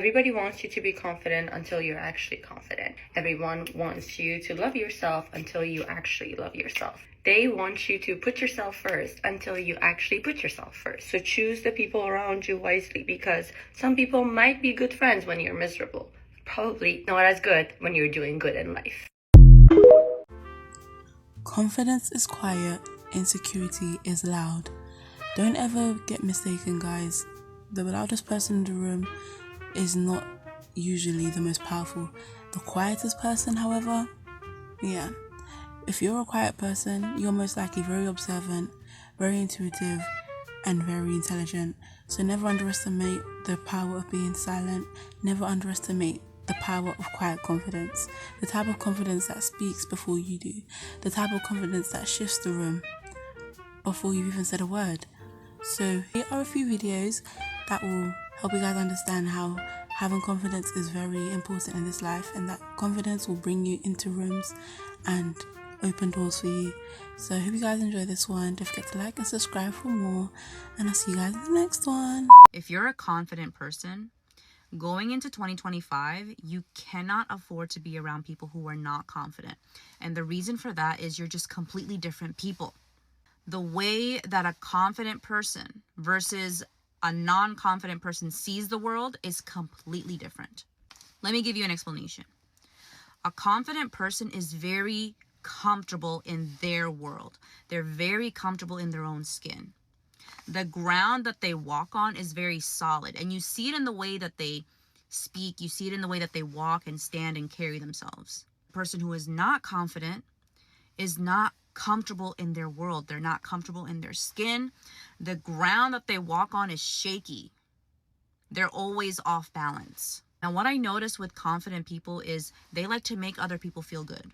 Everybody wants you to be confident until you're actually confident. Everyone wants you to love yourself until you actually love yourself. They want you to put yourself first until you actually put yourself first. So choose the people around you wisely, because some people might be good friends when you're miserable. Probably not as good when you're doing good in life. Confidence is quiet, insecurity is loud. Don't ever get mistaken, guys. The loudest person in the room is not usually the most powerful. The quietest person, however, yeah. If you're a quiet person, you're most likely very observant, very intuitive, and very intelligent. So never underestimate the power of being silent. Never underestimate the power of quiet confidence. The type of confidence that speaks before you do. The type of confidence that shifts the room before you've even said a word. So here are a few videos that will help you guys understand how having confidence is very important in this life, and that confidence will bring you into rooms and open doors for you. So I hope you guys enjoy this one. Don't forget to like and subscribe for more, and I'll see you guys in the next one. If you're a confident person, going into 2025, you cannot afford to be around people who are not confident. And the reason for that is you're just completely different people. The way that a confident person versus a non-confident person sees the world is completely different. Let me give you an explanation. A confident person is very comfortable in their world. They're very comfortable in their own skin. The ground that they walk on is very solid, and you see it in the way that they speak. You see it in the way that they walk and stand and carry themselves. A person who is not confident is not comfortable in their world. They're not comfortable in their skin. The ground that they walk on is shaky. They're always off balance. Now, what I notice with confident people is they like to make other people feel good,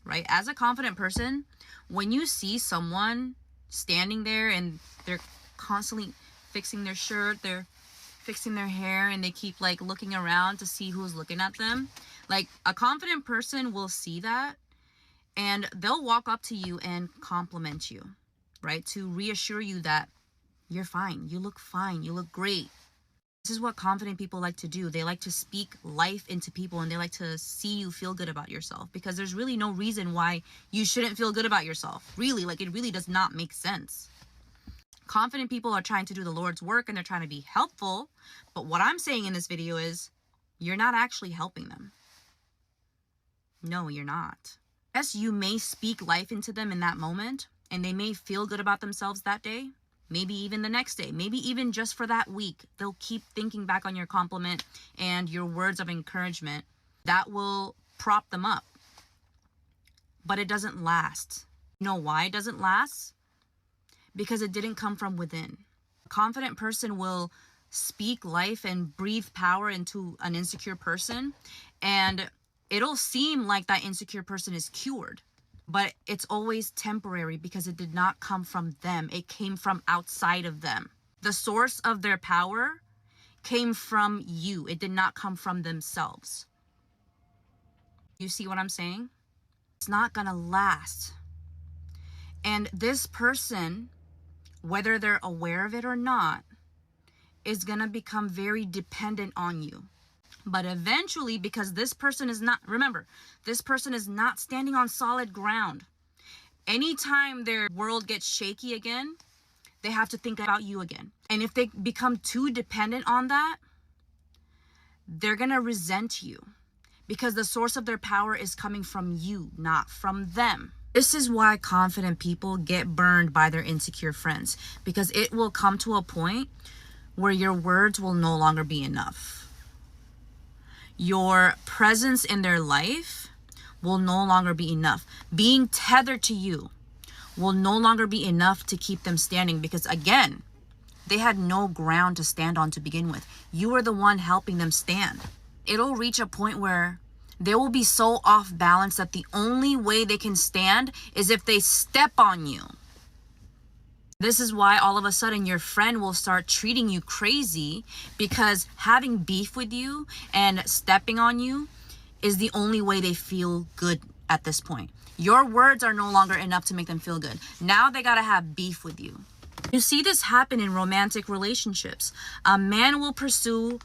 right? As a confident person, when you see someone standing there and they're constantly fixing their shirt, they're fixing their hair, and they keep like looking around to see who's looking at them, like a confident person will see that, and they'll walk up to you and compliment you, right? To reassure you that you're fine, you look great. This is what confident people like to do. They like to speak life into people, and they like to see you feel good about yourself, because there's really no reason why you shouldn't feel good about yourself. Really, like it really does not make sense. Confident people are trying to do the Lord's work, and they're trying to be helpful. But what I'm saying in this video is you're not actually helping them. No, you're not. Yes, you may speak life into them in that moment, and they may feel good about themselves that day, maybe even the next day, maybe even just for that week. They'll keep thinking back on your compliment and your words of encouragement. That will prop them up. But it doesn't last. You know why it doesn't last? Because it didn't come from within. A confident person will speak life and breathe power into an insecure person, and it'll seem like that insecure person is cured, but it's always temporary because it did not come from them. It came from outside of them. The source of their power came from you. It did not come from themselves. You see what I'm saying? It's not gonna last. And this person, whether they're aware of it or not, is gonna become very dependent on you. But eventually, because this person is not, remember, this person is not standing on solid ground. Anytime their world gets shaky again, they have to think about you again. And if they become too dependent on that, they're gonna resent you, because the source of their power is coming from you, not from them. This is why confident people get burned by their insecure friends, because it will come to a point where your words will no longer be enough. Your presence in their life will no longer be enough. Being tethered to you will no longer be enough to keep them standing, because again, they had no ground to stand on to begin with. You were the one helping them stand. It'll reach a point where they will be so off balance that the only way they can stand is if they step on you. This is why all of a sudden your friend will start treating you crazy, because having beef with you and stepping on you is the only way they feel good at this point. Your words are no longer enough to make them feel good. Now they gotta have beef with you. You see this happen in romantic relationships. A man will pursue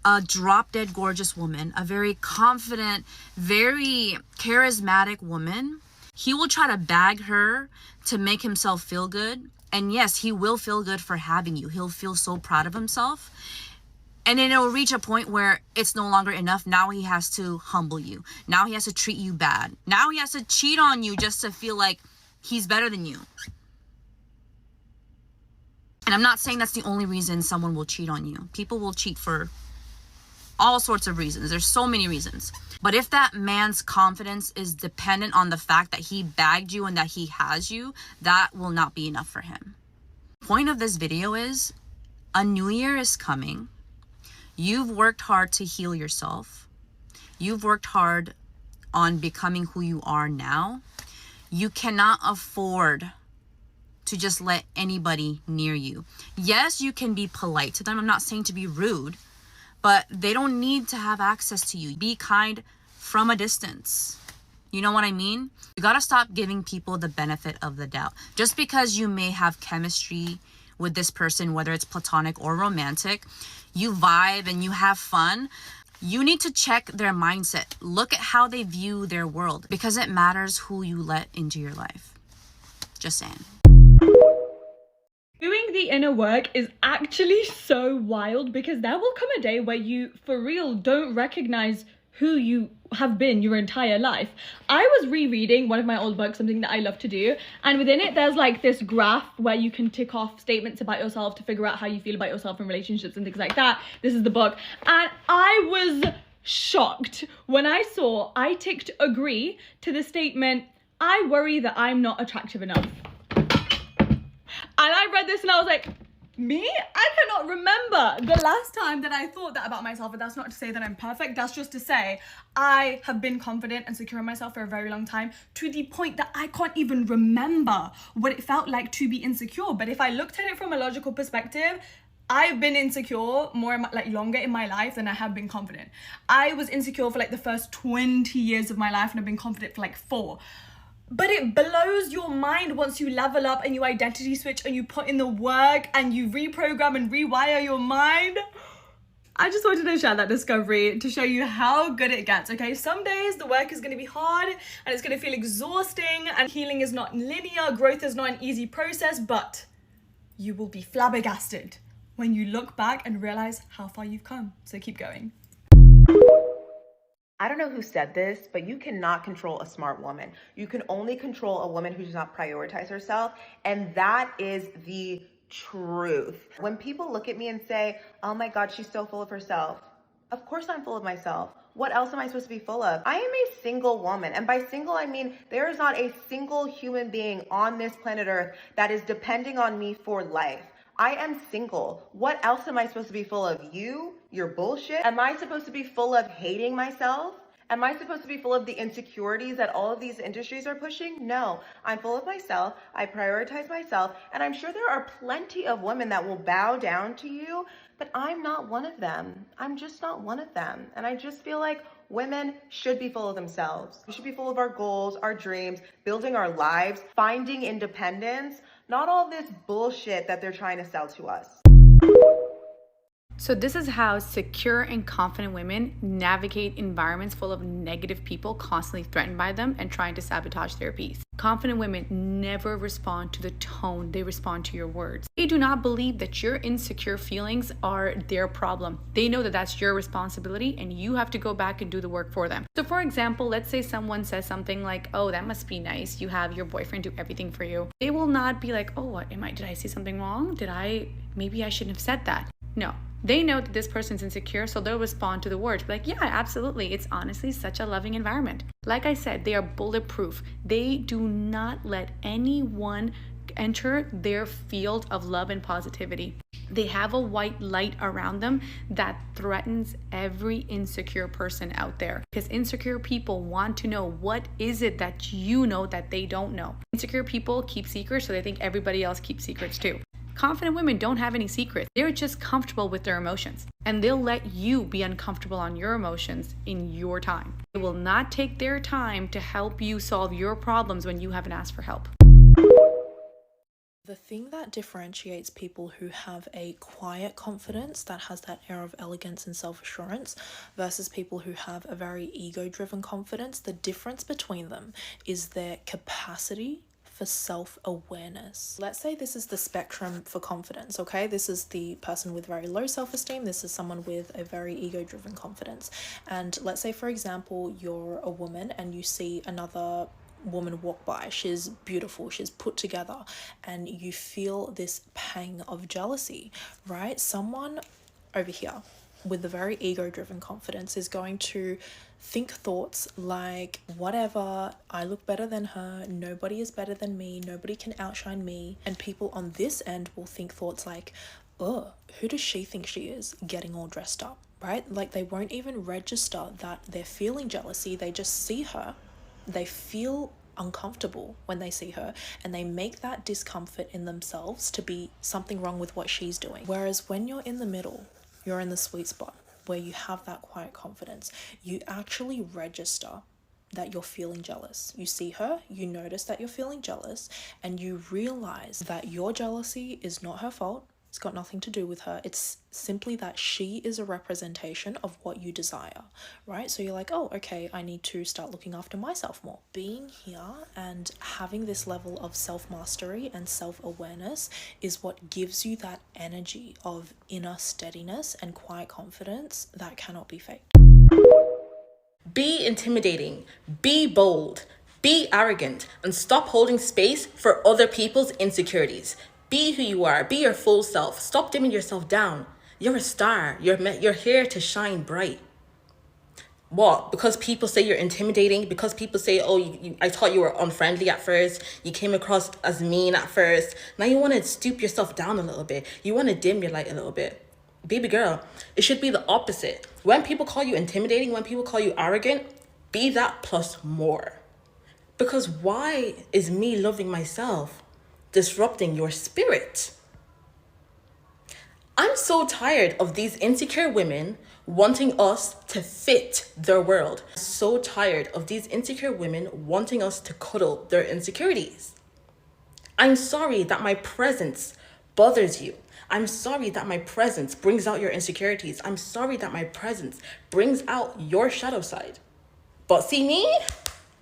a drop dead gorgeous woman, a very confident, very charismatic woman, he will try to bag her to make himself feel good. And yes, he will feel good for having you. He'll feel so proud of himself. And then it'll reach a point where it's no longer enough. Now he has to humble you. Now he has to treat you bad. Now he has to cheat on you just to feel like he's better than you. And I'm not saying that's the only reason someone will cheat on you. People will cheat for all sorts of reasons. There's so many reasons. But if that man's confidence is dependent on the fact that he bagged you and that he has you, that will not be enough for him. The point of this video is a new year is coming. You've worked hard to heal yourself. You've worked hard on becoming who you are now. You cannot afford to just let anybody near you. Yes, you can be polite to them. I'm not saying to be rude, but they don't need to have access to you. Be kind from a distance. You know what I mean? You gotta stop giving people the benefit of the doubt. Just because you may have chemistry with this person, whether it's platonic or romantic, you vibe and you have fun, you need to check their mindset. Look at how they view their world, because it matters who you let into your life. Just saying. Doing the inner work is actually so wild, because there will come a day where you, for real, don't recognize who you have been your entire life. I was rereading one of my old books, something that I love to do, and within it there's like this graph where you can tick off statements about yourself to figure out how you feel about yourself in relationships and things like that. This is the book, and I was shocked when I saw I ticked agree to the statement, I worry that I'm not attractive enough. And I read this and I was like, me? I cannot remember the last time that I thought that about myself. And that's not to say that I'm perfect. That's just to say I have been confident and secure in myself for a very long time, to the point that I can't even remember what it felt like to be insecure. But if I looked at it from a logical perspective, I've been insecure more longer in my life than I have been confident. I was insecure for like the first 20 years of my life, and I've been confident for like 4. But it blows your mind once you level up and you identity switch and you put in the work and you reprogram and rewire your mind. I just wanted to share that discovery to show you how good it gets, okay? Some days the work is going to be hard and it's going to feel exhausting, and healing is not linear, growth is not an easy process, but you will be flabbergasted when you look back and realize how far you've come. So keep going. I don't know who said this, but you cannot control a smart woman. You can only control a woman who does not prioritize herself. And that is the truth. When people look at me and say, oh my God, she's so full of herself. Of course I'm full of myself. What else am I supposed to be full of? I am a single woman. And by single, I mean there is not a single human being on this planet Earth that is depending on me for life. I am single. What else am I supposed to be full of? You? Your bullshit? Am I supposed to be full of hating myself? Am I supposed to be full of the insecurities that all of these industries are pushing? No, I'm full of myself. I prioritize myself. And I'm sure there are plenty of women that will bow down to you, but I'm not one of them. I'm just not one of them. And I just feel like women should be full of themselves. We should be full of our goals, our dreams, building our lives, finding independence, not all this bullshit that they're trying to sell to us. So this is how secure and confident women navigate environments full of negative people constantly threatened by them and trying to sabotage their peace. Confident women never respond to the tone, they respond to your words. They do not believe that your insecure feelings are their problem. They know that that's your responsibility and you have to go back and do the work for them. So for example, let's say someone says something like, oh, that must be nice, you have your boyfriend do everything for you. They will not be like, oh, what did I say something wrong? Maybe I shouldn't have said that. No. They know that this person's insecure, so they'll respond to the words. Like, yeah, absolutely. It's honestly such a loving environment. Like I said, they are bulletproof. They do not let anyone enter their field of love and positivity. They have a white light around them that threatens every insecure person out there. Because insecure people want to know, what is it that you know that they don't know? Insecure people keep secrets, so they think everybody else keeps secrets too. Confident women don't have any secrets. They're just comfortable with their emotions, and they'll let you be uncomfortable on your emotions in your time. They will not take their time to help you solve your problems when you haven't asked for help. The thing that differentiates people who have a quiet confidence that has that air of elegance and self-assurance versus people who have a very ego-driven confidence, the difference between them is their capacity for self-awareness. Let's say this is the spectrum for confidence, okay? This is the person with very low self-esteem. This is someone with a very ego-driven confidence. And let's say, for example, you're a woman and you see another woman walk by. She's beautiful, she's put together, and you feel this pang of jealousy, right? Someone over here with the very ego-driven confidence is going to think thoughts like, whatever, I look better than her, nobody is better than me, nobody can outshine me. And people on this end will think thoughts like, oh, who does she think she is, getting all dressed up, right? Like, they won't even register that they're feeling jealousy. They just see her, they feel uncomfortable when they see her, and they make that discomfort in themselves to be something wrong with what she's doing. Whereas when you're in the middle, you're in the sweet spot where you have that quiet confidence, you actually register that you're feeling jealous. You see her, you notice that you're feeling jealous, and you realize that your jealousy is not her fault. It's got nothing to do with her. It's simply that she is a representation of what you desire, right? So you're like, oh, okay, I need to start looking after myself more. Being here and having this level of self-mastery and self-awareness is what gives you that energy of inner steadiness and quiet confidence that cannot be faked. Be intimidating, be bold, be arrogant, and stop holding space for other people's insecurities. Be who you are. Be your full self. Stop dimming yourself down. You're a star. You're here to shine bright. What? Because people say you're intimidating? Because people say, oh, I thought you were unfriendly at first. You came across as mean at first. Now you want to stoop yourself down a little bit. You want to dim your light a little bit. Baby girl, it should be the opposite. When people call you intimidating, when people call you arrogant, be that plus more. Because why is me loving myself disrupting your spirit? I'm so tired of these insecure women wanting us to fit their world. So tired of these insecure women wanting us to cuddle their insecurities. I'm sorry that my presence bothers you. I'm sorry that my presence brings out your insecurities. I'm sorry that my presence brings out your shadow side. But see me?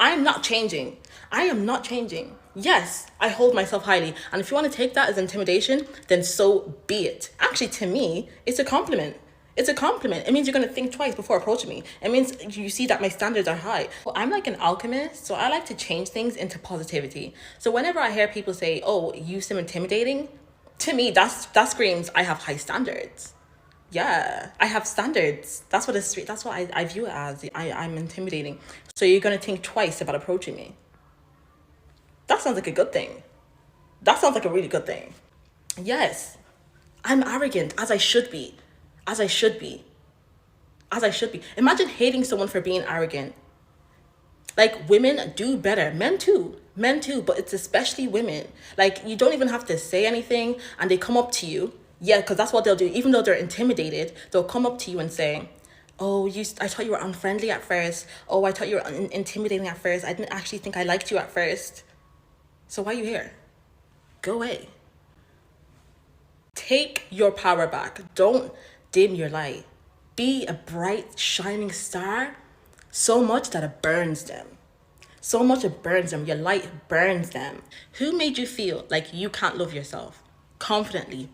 I'm not changing. I am not changing. Yes, I hold myself highly. And if you want to take that as intimidation, then so be it. Actually, to me, it's a compliment. It's a compliment. It means you're going to think twice before approaching me. It means you see that my standards are high. Well, I'm like an alchemist, so I like to change things into positivity. So whenever I hear people say, oh, you seem intimidating, to me, that screams I have high standards. Yeah, I have standards. That's what I view it as. I'm intimidating. So you're going to think twice about approaching me. That sounds like a good thing. That sounds like a really good thing. Yes, I'm arrogant, as I should be. As I should be. As I should be. Imagine hating someone for being arrogant. Like, women do better. Men too, but it's especially women. Like, you don't even have to say anything and they come up to you. Yeah, because that's what they'll do. Even though they're intimidated, they'll come up to you and say, oh, I thought you were unfriendly at first. Oh, I thought you were intimidating at first. I didn't actually think I liked you at first. So why are you here? Go away. Take your power back. Don't dim your light. Be a bright, shining star so much that it burns them. So much it burns them. Your light burns them. Who made you feel like you can't love yourself confidently?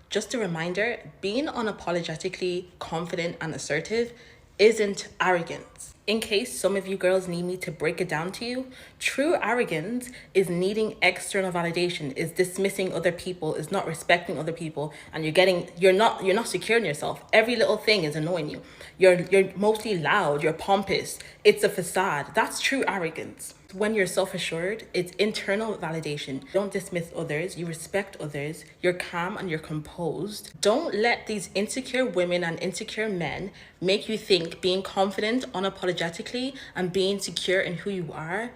Just a reminder, being unapologetically confident and assertive isn't arrogance. In case some of you girls need me to break it down to you, true arrogance is needing external validation, is dismissing other people, is not respecting other people, and you're not secure in yourself. Every little thing is annoying you. You're mostly loud, you're pompous. It's a facade. That's true arrogance. When you're self-assured, it's internal validation. You don't dismiss others, you respect others, you're calm and you're composed. Don't let these insecure women and insecure men make you think being confident unapologetically and being secure in who you are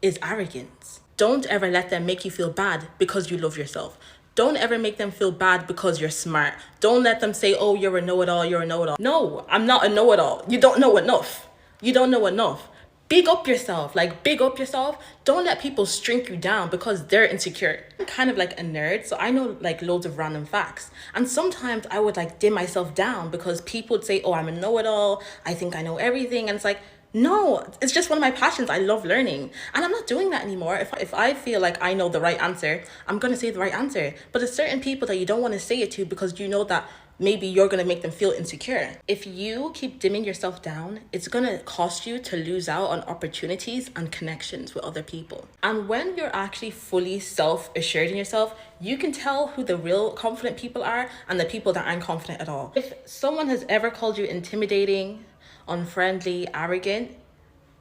is arrogance. Don't ever let them make you feel bad because you love yourself. Don't ever make them feel bad because you're smart. Don't let them say, oh, you're a know-it-all, you're a know-it-all. No, I'm not a know-it-all. You don't know enough. You don't know enough. big up yourself. Like, big up yourself. Don't let people shrink you down because they're insecure. I'm kind of like a nerd, so I know like loads of random facts. And sometimes I would like dim myself down because people would say, oh, I'm a know-it-all. I think I know everything. And it's like, no, it's just one of my passions. I love learning. And I'm not doing that anymore. If I feel like I know the right answer, I'm going to say the right answer. But there's certain people that you don't want to say it to because you know that maybe you're going to make them feel insecure. If you keep dimming yourself down, it's going to cost you to lose out on opportunities and connections with other people. And when you're actually fully self-assured in yourself, you can tell who the real confident people are and the people that aren't confident at all. If someone has ever called you intimidating, unfriendly, arrogant,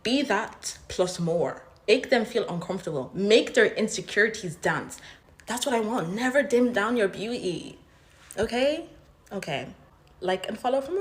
be that plus more. Make them feel uncomfortable. Make their insecurities dance. That's what I want. Never dim down your beauty. Okay? Okay. Like and follow for more.